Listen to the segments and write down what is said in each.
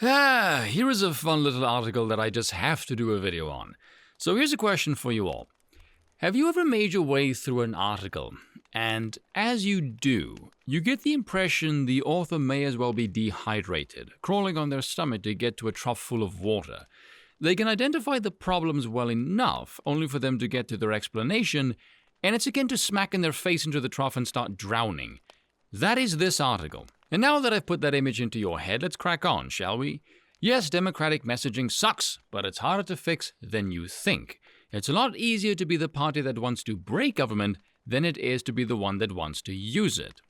Here is a fun little article that I just have to do a video on. So here's a question for you all. Have you ever made your way through an article, and as you do, you get the impression the author may as well be dehydrated, crawling on their stomach to get to a trough full of water? They can identify the problems well enough, only for them to get to their explanation, and it's akin to smacking their face into the trough and start drowning. That is this article. And now that I've put that image into your head, let's crack on, shall we? Yes, democratic messaging sucks, but it's harder to fix than you think. It's a lot easier to be the party that wants to break government than it is to be the one that wants to use it.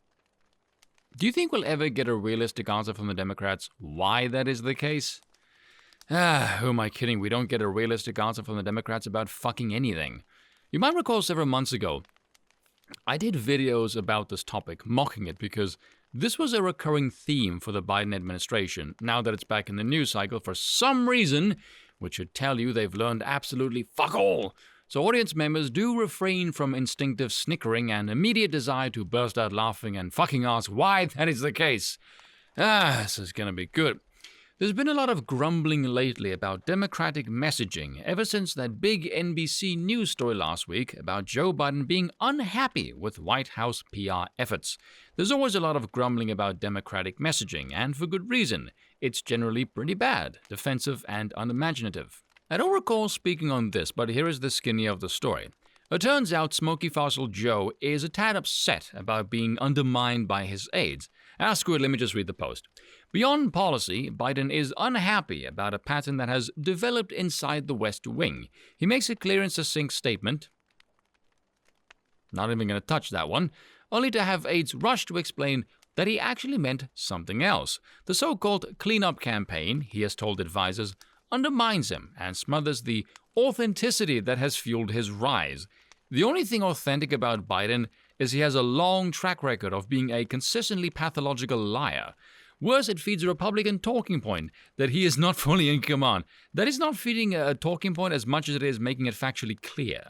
Do you think we'll ever get a realistic answer from the Democrats why that is the case? Who am I kidding? We don't get a realistic answer from the Democrats about fucking anything. You might recall several months ago, I did videos about this topic, mocking it, because this was a recurring theme for the Biden administration. Now that it's back in the news cycle for some reason, which should tell you they've learned absolutely fuck all. So audience members, do refrain from instinctive snickering and immediate desire to burst out laughing and fucking ask why that is the case. This is gonna be good. There's been a lot of grumbling lately about democratic messaging ever since that big NBC News story last week about Joe Biden being unhappy with White House PR efforts. There's always a lot of grumbling about democratic messaging, and for good reason. It's generally pretty bad, defensive, and unimaginative. I don't recall speaking on this, but here is the skinny of the story. It turns out Smoky Fossil Joe is a tad upset about being undermined by his aides. Screw it, let me just read the post. Beyond policy, Biden is unhappy about a pattern that has developed inside the West Wing. He makes a clear and succinct statement. Not even going to touch that one. Only to have aides rush to explain that he actually meant something else. The so-called cleanup campaign, he has told advisors, undermines him and smothers the authenticity that has fueled his rise. The only thing authentic about Biden is he has a long track record of being a consistently pathological liar. Worse, it feeds a Republican talking point that he is not fully in command. That is not feeding a talking point as much as it is making it factually clear.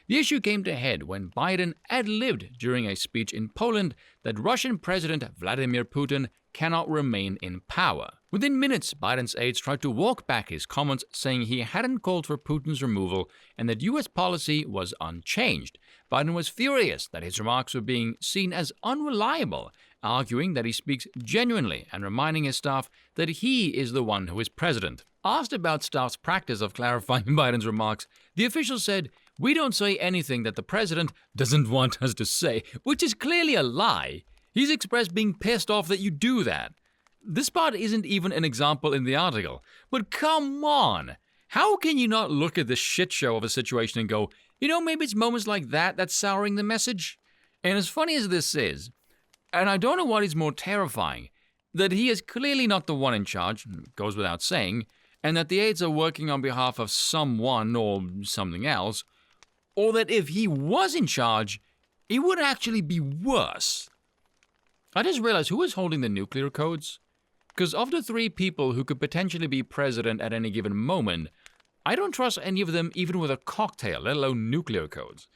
The issue came to a head when Biden ad-libbed during a speech in Poland that Russian President Vladimir Putin cannot remain in power. Within minutes, Biden's aides tried to walk back his comments, saying he hadn't called for Putin's removal and that U.S. policy was unchanged. Biden was furious that his remarks were being seen as unreliable, arguing that he speaks genuinely and reminding his staff that he is the one who is president. Asked about staff's practice of clarifying Biden's remarks, the official said, "We don't say anything that the president doesn't want us to say," which is clearly a lie. He's expressed being pissed off that you do that. This part isn't even an example in the article. But come on! How can you not look at this shit show of a situation and go, maybe it's moments like that that's souring the message? And as funny as this is, and I don't know what is more terrifying, that he is clearly not the one in charge, goes without saying, and that the aides are working on behalf of someone or something else, or that if he was in charge, it would actually be worse. I just realized who is holding the nuclear codes? Because of the three people who could potentially be president at any given moment, I don't trust any of them even with a cocktail, let alone nuclear codes.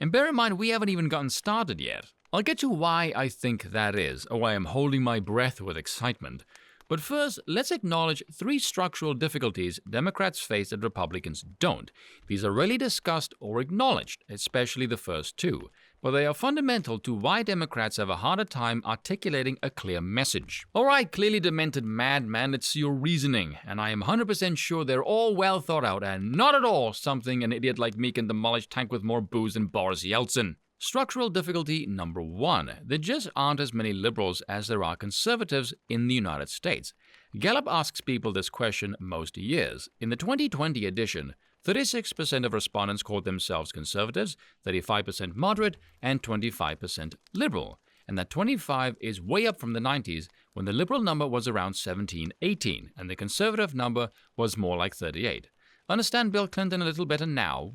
And bear in mind, we haven't even gotten started yet. I'll get to why I think that is, or why I'm holding my breath with excitement. But first, let's acknowledge three structural difficulties Democrats face that Republicans don't. These are rarely discussed or acknowledged, especially the first two, but they are fundamental to why Democrats have a harder time articulating a clear message. Alright, clearly demented madman, it's your reasoning, and I am 100% sure they're all well thought out and not at all something an idiot like me can demolish tank with more booze than Boris Yeltsin. Structural difficulty number one. There just aren't as many liberals as there are conservatives in the United States. Gallup asks people this question most years. In the 2020 edition, 36% of respondents called themselves conservatives, 35% moderate, and 25% liberal. And that 25 is way up from the 90s when the liberal number was around 17, 18, and the conservative number was more like 38. Understand Bill Clinton a little better now?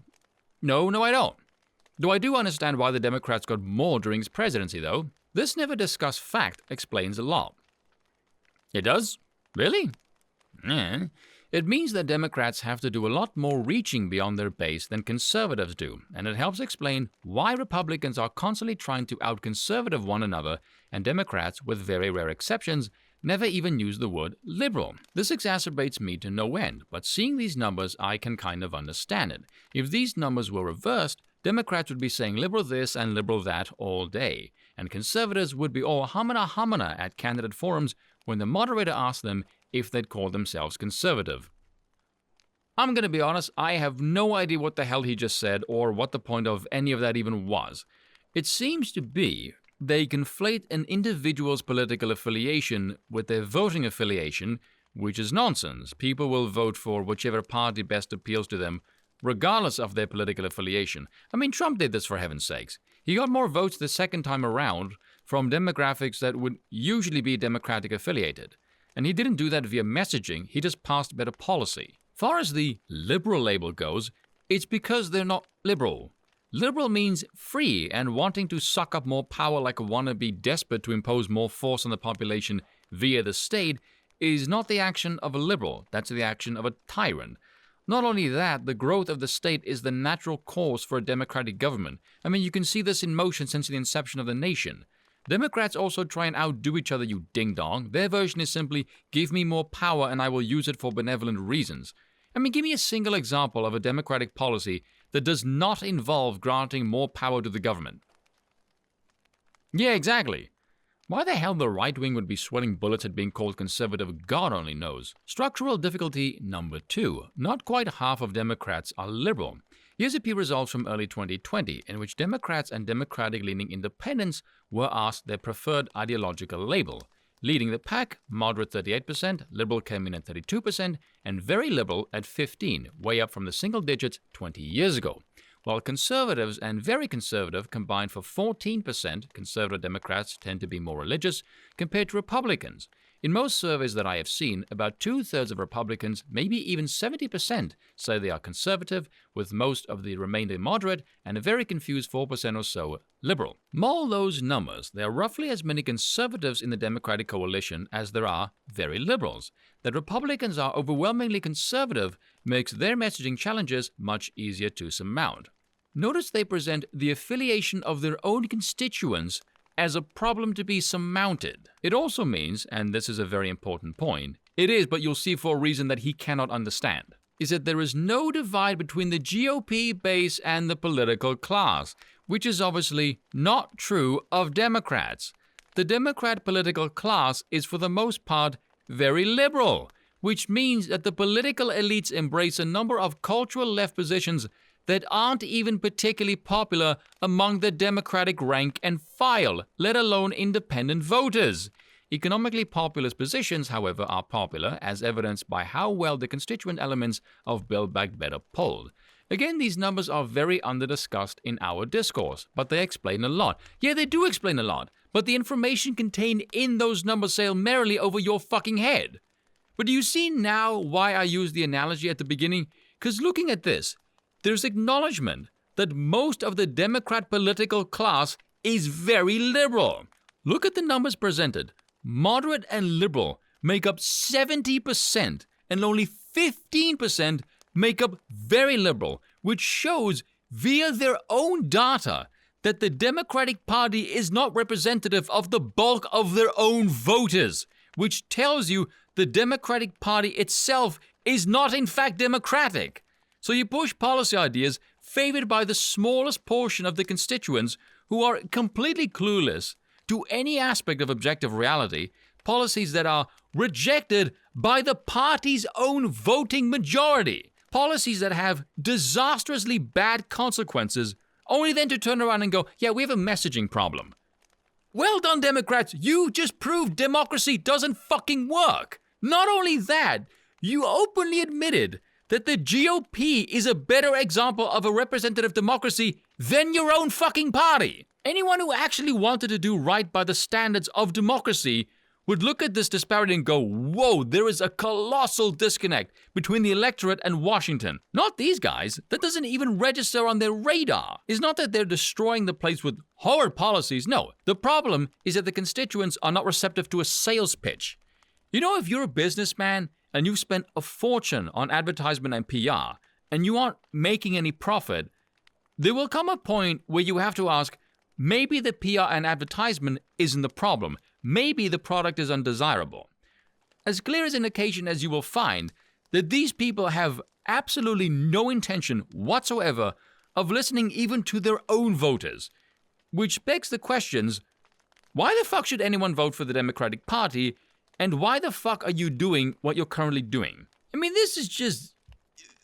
No, I don't. Though I do understand why the Democrats got more during his presidency, though. This never-discussed fact explains a lot. It does? Really? It means that Democrats have to do a lot more reaching beyond their base than conservatives do, and it helps explain why Republicans are constantly trying to out-conservative one another, and Democrats, with very rare exceptions, never even use the word liberal. This exacerbates me to no end, but seeing these numbers, I can kind of understand it. If these numbers were reversed, Democrats would be saying liberal this and liberal that all day, and conservatives would be all hamana at candidate forums when the moderator asked them if they'd call themselves conservative. I'm going to be honest, I have no idea what the hell he just said or what the point of any of that even was. It seems to be they conflate an individual's political affiliation with their voting affiliation, which is nonsense. People will vote for whichever party best appeals to them, regardless of their political affiliation. I mean, Trump did this, for heaven's sakes. He got more votes the second time around from demographics that would usually be Democratic affiliated. And he didn't do that via messaging, he just passed better policy. Far as the liberal label goes, it's because they're not liberal. Liberal means free and wanting to suck up more power like a wannabe despot to impose more force on the population via the state is not the action of a liberal, that's the action of a tyrant. Not only that, the growth of the state is the natural course for a democratic government. I mean, you can see this in motion since the inception of the nation. Democrats also try and outdo each other, you ding-dong. Their version is simply, give me more power and I will use it for benevolent reasons. I mean, give me a single example of a democratic policy that does not involve granting more power to the government. Yeah, exactly. Why the hell the right wing would be sweating bullets at being called conservative, God only knows. Structural difficulty number 2. Not quite half of Democrats are liberal. Here's a Pew results from early 2020, in which Democrats and Democratic-leaning independents were asked their preferred ideological label. Leading the pack, moderate 38%, liberal came in at 32%, and very liberal at 15%, way up from the single digits 20 years ago. While conservatives and very conservative combined for 14%, conservative Democrats tend to be more religious, compared to Republicans. In most surveys that I have seen, about 2/3 of Republicans, maybe even 70%, say they are conservative, with most of the remainder moderate, and a very confused 4% or so liberal. Mull those numbers, there are roughly as many conservatives in the Democratic coalition as there are very liberals. That Republicans are overwhelmingly conservative makes their messaging challenges much easier to surmount. Notice they present the affiliation of their own constituents as a problem to be surmounted. It also means, and this is a very important point, it is, but you'll see for a reason that he cannot understand, is that there is no divide between the GOP base and the political class, which is obviously not true of Democrats. The Democrat political class is for the most part very liberal, which means that the political elites embrace a number of cultural left positions that aren't even particularly popular among the Democratic rank and file, let alone independent voters. Economically populist positions, however, are popular, as evidenced by how well the constituent elements of Build Back Better polled. Again, these numbers are very under-discussed in our discourse, but they explain a lot. Yeah, they do explain a lot, but the information contained in those numbers sail merrily over your fucking head. But do you see now why I used the analogy at the beginning? Because looking at this, there's acknowledgement that most of the Democrat political class is very liberal. Look at the numbers presented. Moderate and liberal make up 70%, and only 15% make up very liberal, which shows via their own data that the Democratic Party is not representative of the bulk of their own voters, which tells you the Democratic Party itself is not in fact democratic. So you push policy ideas favored by the smallest portion of the constituents who are completely clueless to any aspect of objective reality, policies that are rejected by the party's own voting majority, policies that have disastrously bad consequences, only then to turn around and go, yeah, we have a messaging problem. Well done, Democrats, you just proved democracy doesn't fucking work. Not only that, you openly admitted that the GOP is a better example of a representative democracy than your own fucking party. Anyone who actually wanted to do right by the standards of democracy would look at this disparity and go, whoa, there is a colossal disconnect between the electorate and Washington. Not these guys. That doesn't even register on their radar. It's not that they're destroying the place with horrid policies. No, the problem is that the constituents are not receptive to a sales pitch. You know, if you're a businessman and you've spent a fortune on advertisement and PR, and you aren't making any profit, there will come a point where you have to ask, Maybe the PR and advertisement isn't the problem. Maybe the product is undesirable. As clear as indication as you will find that these people have absolutely no intention whatsoever of listening even to their own voters. Which begs the questions, why the fuck should anyone vote for the Democratic Party, and why the fuck are you doing what you're currently doing? I mean, this is just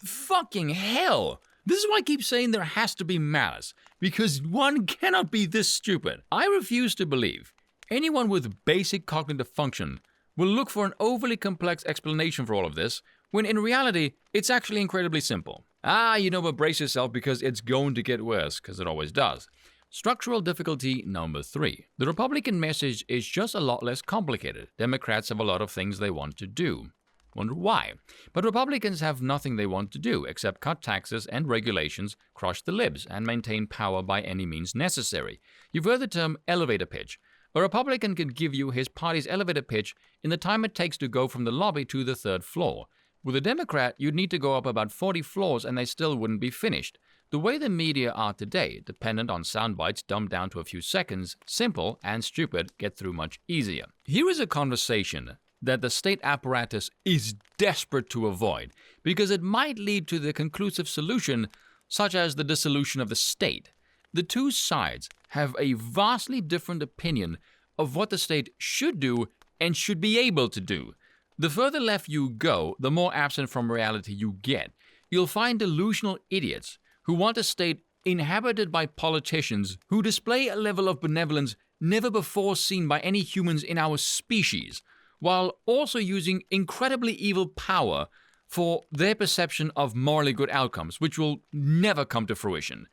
fucking hell. This is why I keep saying there has to be malice, because one cannot be this stupid. I refuse to believe anyone with basic cognitive function will look for an overly complex explanation for all of this, when in reality, it's actually incredibly simple. But brace yourself because it's going to get worse, because it always does. Structural difficulty number 3. The Republican message is just a lot less complicated. Democrats have a lot of things they want to do. Wonder why? But Republicans have nothing they want to do except cut taxes and regulations, crush the libs, and maintain power by any means necessary. You've heard the term elevator pitch. A Republican can give you his party's elevator pitch in the time it takes to go from the lobby to the 3rd floor. With a Democrat, you'd need to go up about 40 floors and they still wouldn't be finished. The way the media are today, dependent on sound bites dumbed down to a few seconds, simple and stupid get through much easier. Here is a conversation that the state apparatus is desperate to avoid because it might lead to the conclusive solution, such as the dissolution of the state. The two sides have a vastly different opinion of what the state should do and should be able to do. The further left you go, the more absent from reality you get. You'll find delusional idiots who want a state inhabited by politicians who display a level of benevolence never before seen by any humans in our species, while also using incredibly evil power for their perception of morally good outcomes, which will never come to fruition.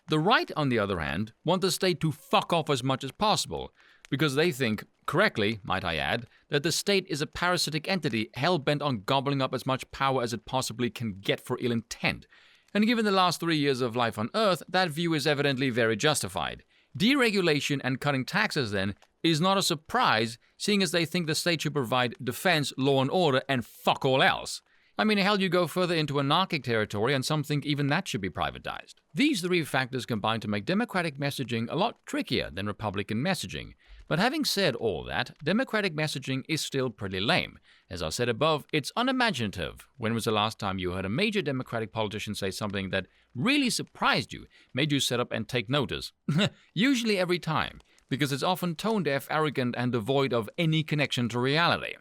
The right, on the other hand, want the state to fuck off as much as possible, because they think, correctly, might I add, that the state is a parasitic entity hell-bent on gobbling up as much power as it possibly can get for ill intent. And given the last 3 years of life on Earth, that view is evidently very justified. Deregulation and cutting taxes, then, is not a surprise, seeing as they think the state should provide defense, law and order, and fuck all else. I mean, hell, you go further into anarchic territory and some think even that should be privatized. These 3 factors combine to make Democratic messaging a lot trickier than Republican messaging. But having said all that, Democratic messaging is still pretty lame. As I said above, it's unimaginative. When was the last time you heard a major Democratic politician say something that really surprised you, made you sit up and take notice? Usually every time, because it's often tone-deaf, arrogant, and devoid of any connection to reality.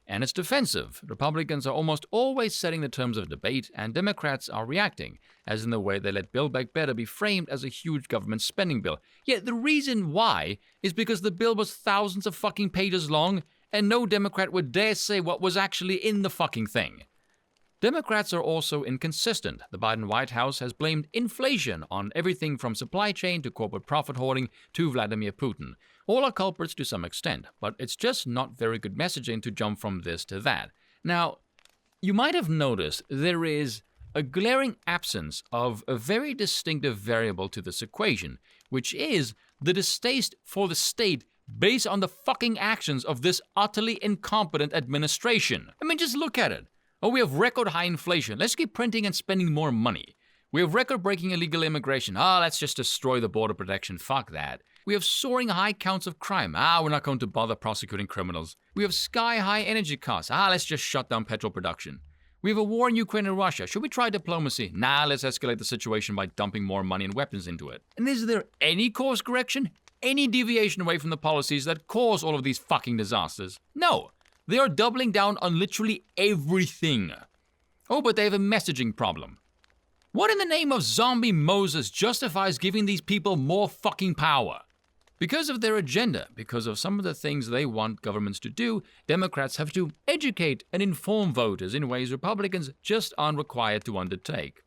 And it's defensive. Republicans are almost always setting the terms of debate, and Democrats are reacting, as in the way they let Build Back Better be framed as a huge government spending bill. Yet the reason why is because the bill was thousands of fucking pages long, and no Democrat would dare say what was actually in the fucking thing. Democrats are also inconsistent. The Biden White House has blamed inflation on everything from supply chain to corporate profit hoarding to Vladimir Putin. All are culprits to some extent, but it's just not very good messaging to jump from this to that. Now, you might have noticed there is a glaring absence of a very distinctive variable to this equation, which is the distaste for the state based on the fucking actions of this utterly incompetent administration. I mean, just look at it. Oh, we have record high inflation. Let's keep printing and spending more money. We have record-breaking illegal immigration. Let's just destroy the border protection. Fuck that. We have soaring high counts of crime. We're not going to bother prosecuting criminals. We have sky-high energy costs. Let's just shut down petrol production. We have a war in Ukraine and Russia. Should we try diplomacy? Let's escalate the situation by dumping more money and weapons into it. And is there any course correction? Any deviation away from the policies that cause all of these fucking disasters? No. They are doubling down on literally everything. Oh, but they have a messaging problem. What in the name of zombie Moses justifies giving these people more fucking power? Because of their agenda, because of some of the things they want governments to do, Democrats have to educate and inform voters in ways Republicans just aren't required to undertake.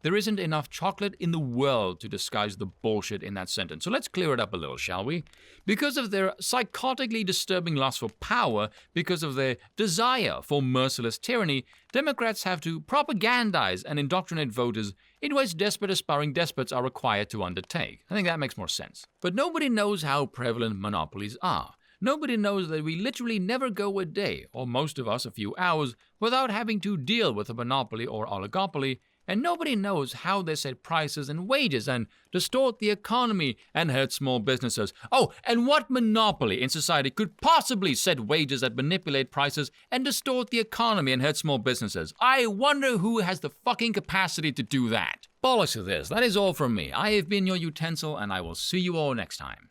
There isn't enough chocolate in the world to disguise the bullshit in that sentence. So let's clear it up a little, shall we? Because of their psychotically disturbing lust for power, because of their desire for merciless tyranny, Democrats have to propagandize and indoctrinate voters in ways desperate aspiring despots are required to undertake. I think that makes more sense. But nobody knows how prevalent monopolies are. Nobody knows that we literally never go a day, or most of us a few hours, without having to deal with a monopoly or oligopoly and nobody knows how they set prices and wages and distort the economy and hurt small businesses. Oh, and what monopoly in society could possibly set wages that manipulate prices and distort the economy and hurt small businesses? I wonder who has the fucking capacity to do that. Bollocks to this. That is all from me. I have been your utensil, and I will see you all next time.